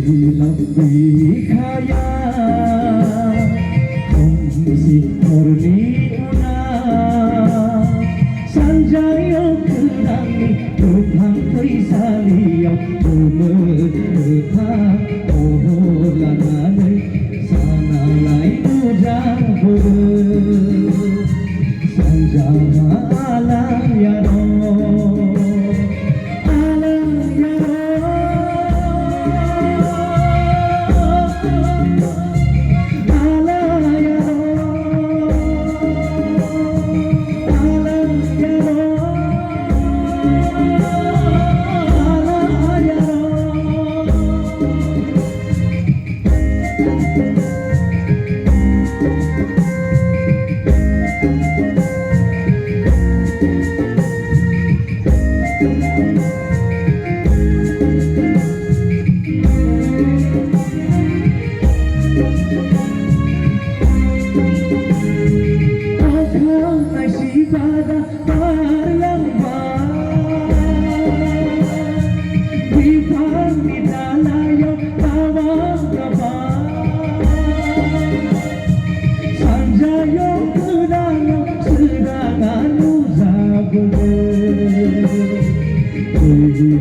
vì lòng vì khaya không si morni una sanjayo kerani tuhan kaisaliyo umur tha oholanane sana lai ujang sanjana alayano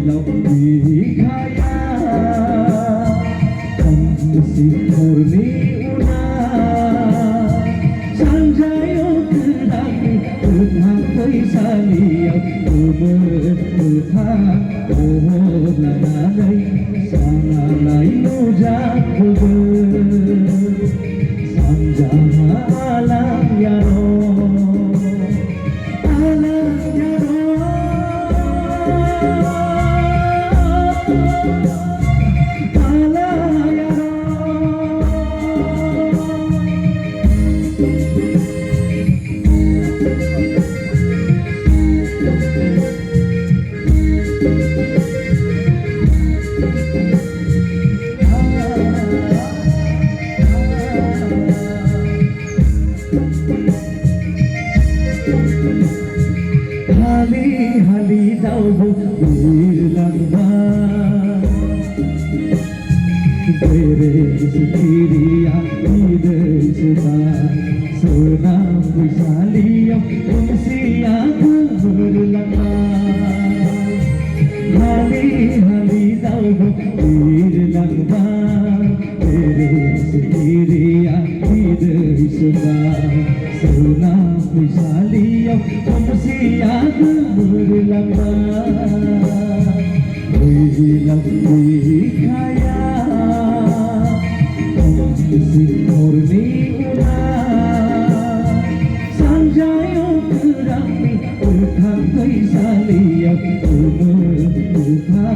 lòng vì khaya không si morni una sanjayo kerani tuhan kaisaliyo umur tha oholanane sana lai ujang sanjana alayano hali dau bilangba tere sikiriya ide suba sona wisaliya umsiya berlangba hali dau bilangba tere sikiriya ide suba sona wisaliya umsiya berlangba hilang di kaya si morni una sanjayo kerani tuhan kaisaliyo umur tha